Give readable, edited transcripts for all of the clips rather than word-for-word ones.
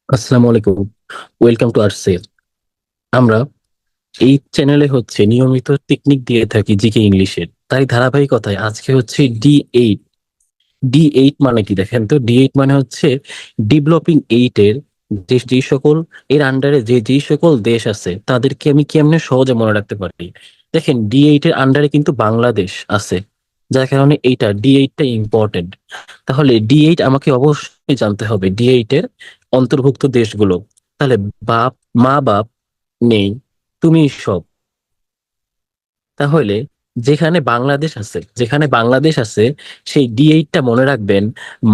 আসসালামু আলাইকুম। Welcome to our cell. আমরা এই চ্যানেলে নিয়মিত টেকনিক দিয়ে থাকি জিকে ইংলিশের, তাই ধারাবাহিকতায় আজকে ডি8। ডি8 মানে কি দেখেন তো? ডি8 মানে ডেভেলপিং এইট এর যে সকল এর আন্ডারে যেই সকল দেশ আছে তাদেরকে আমি কেমনে সহজে মনে রাখতে পারি। দেখেন, ডি8 এর আন্ডারে কিন্তু বাংলাদেশ আছে, যার কারণে ডি8টা ইম্পর্টেন্ট। তাহলে ডি8 আমাকে অবশ্যই জানতে হবে ডি8 এর অন্তর্ভুক্ত দেশগুলো। তাহলে বাপ, মা বাপ নেই, তুমি সব। তাহলে যেখানে বাংলাদেশ আছে সেই ডি8টা মনে রাখবেন,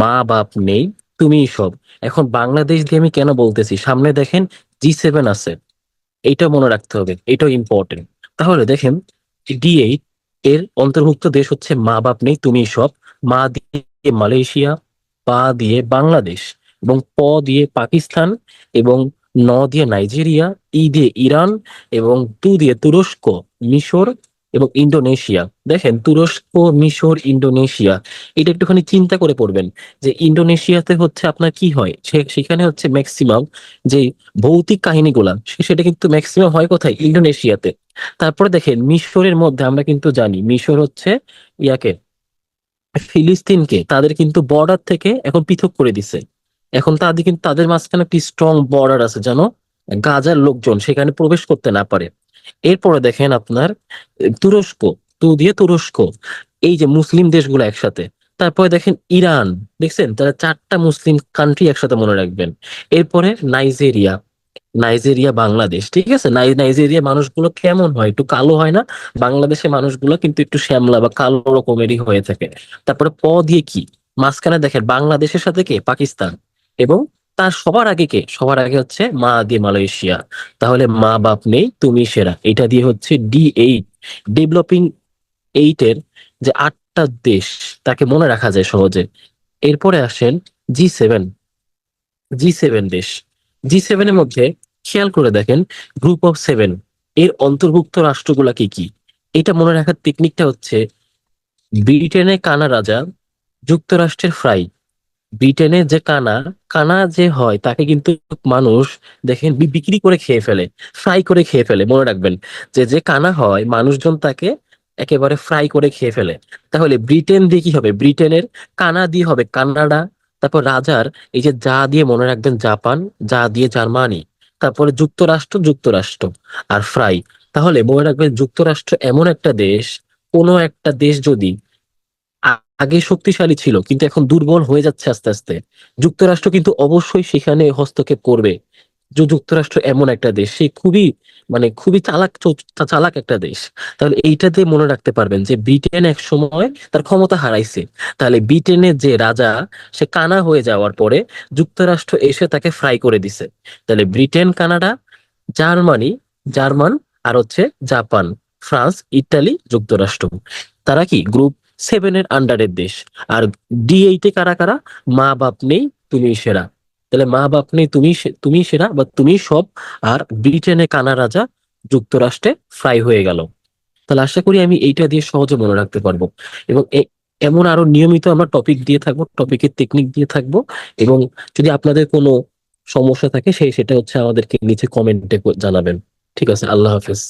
মা বাপ নেই, তুমি সব। এখন বাংলাদেশ দিয়ে আমি কেন বলতেছি, সামনে দেখেন জি7 আছে, এইটা মনে রাখতে হবে, এটাও ইম্পর্টেন্ট। তাহলে দেখেন, ডি8 এর অন্তর্ভুক্ত দেশ হচ্ছে মা বাপ নেই তুমি সব। মা দিয়ে মালয়েশিয়া, পা দিয়ে বাংলাদেশ, এবং প দিয়ে পাকিস্তান, এবং ন দিয়ে নাইজেরিয়া, ই দিয়ে ইরান, এবং তু দিয়ে তুরস্ক, মিশর এবং ইন্দোনেশিয়া। দেখেন, তুরস্ক, মিশর, ইন্দোনেশিয়া, এটা একটুখানি চিন্তা করে পড়বেন যে ইন্দোনেশিয়াতে আপনার কি হয়, সেখানে ম্যাক্সিমাম যে ভৌতিক কাহিনীগুলা সেটা কিন্তু ম্যাক্সিমাম হয় কোথায়? ইন্দোনেশিয়াতে। তারপরে দেখেন, মিশরের মধ্যে আমরা কিন্তু জানি মিশর ইয়াকে, ফিলিস্তিনকে তাদের কিন্তু বর্ডার থেকে এখন পৃথক করে দিছে। এখন তাদের মাঝখানে একটি স্ট্রং বর্ডার আছে, যেন গাজার লোকজন সেখানে প্রবেশ করতে না পারে। এরপরে দেখেন আপনার তুরস্ক, তু দিয়ে তুরস্ক, এই যে মুসলিম দেশগুলো একসাথে। তারপরে দেখেন ইরান, দেখছেন তারা চারটা মুসলিম কান্ট্রি একসাথে মনে রাখবেন। এরপরে নাইজেরিয়া, নাইজেরিয়া বাংলাদেশ, ঠিক আছে। নাইজেরিয়া মানুষগুলো কেমন হয়, একটু কালো হয় না? বাংলাদেশের মানুষগুলো কিন্তু একটু শ্যামলা বা কালো রকমেরই হয়ে থাকে। তারপরে প দিয়ে কি, মাঝখানে দেখেন বাংলাদেশের সাথে কে? পাকিস্তান। এবং তার সবার আগে কে? সবার আগে মা দিয়ে মালয়েশিয়া। তাহলে মা বাপ নেই তুমি সেরা, এটা দিয়ে ডি8, ডেভেলপিং এইট এর যে আটটা দেশ, তাকে মনে রাখা যায় সহজে। এরপরে আসেন জি7। জি7 দেশ, জি7 এর মধ্যে খেয়াল করে দেখেন, গ্রুপ অফ 7 এর অন্তর্ভুক্ত রাষ্ট্রগুলা কি কি। এটা মনে রাখার টেকনিকটা ব্রিটেনে কানা রাজা, যুক্তরাষ্ট্রের ফ্রাই। ব্রিটেনে যে কানা, কানা যে হয় তাকে কিন্তু মানুষ দেখেন বিক্রি করে খেয়ে ফেলে, ফ্রাই করে খেয়ে ফেলে, মনে রাখবেন। যে কানা হয় মানুষজন তাকে একেবারে ফ্রাই করে খেয়ে ফেলে। তাহলে ব্রিটেন দিয়ে কি হবে? ব্রিটেনের কানা দিয়ে হবে কানাডা। তারপর রাজার এই যে যা দিয়ে মনে রাখবেন জাপান, যা দিয়ে জার্মানি। তারপরে যুক্তরাষ্ট্র, যুক্তরাষ্ট্র, আর ফ্রাই। তাহলে মনে রাখবেন, যুক্তরাষ্ট্র এমন একটা দেশ, কোনো একটা দেশ যদি আগে শক্তিশালী ছিল কিন্তু এখন দুর্বল হয়ে যাচ্ছে আস্তে আস্তে, যুক্তরাষ্ট্র কিন্তু অবশ্যই সেখানে হস্তক্ষেপ করবে। যে যুক্তরাষ্ট্র এমন একটা দেশ, সে খুবই চালাক একটা দেশ। তাহলে এইটাতে মনে রাখতে পারবেন যে ব্রিটেন এক সময় তার ক্ষমতা হারাইছে। তাহলে ব্রিটেনের যে রাজা, সে কানা হয়ে যাওয়ার পরে যুক্তরাষ্ট্র এসে তাকে ফ্রাই করে দিছে। তাহলে ব্রিটেন, কানাডা, জার্মানি, জার্মান, আর জাপান, ফ্রান্স, ইতালি, যুক্তরাষ্ট্র, তারা কি গ্রুপ 7 এর আন্ডারের দেশ। আর ডি8 এ কারা কারা? মা বাপ নেই তুমি সেরা। তাহলে মা বাপ নেই তুমি সেরা বা তুমি সব। আর ব্রিটেনে কানা রাজা, যুক্তরাষ্ট্রে ফ্রাই হয়ে গেল। তাহলে আশা করি আমি এইটা দিয়ে সহজে মনে রাখতে পারবো। এবং এমন আরো নিয়মিত আমরা টপিক দিয়ে থাকবো, টপিকের টেকনিক দিয়ে থাকবো। এবং যদি আপনাদের কোনো সমস্যা থাকে সেটা আমাদেরকে নিচে কমেন্টে জানাবেন। ঠিক আছে, আল্লাহ হাফেজ।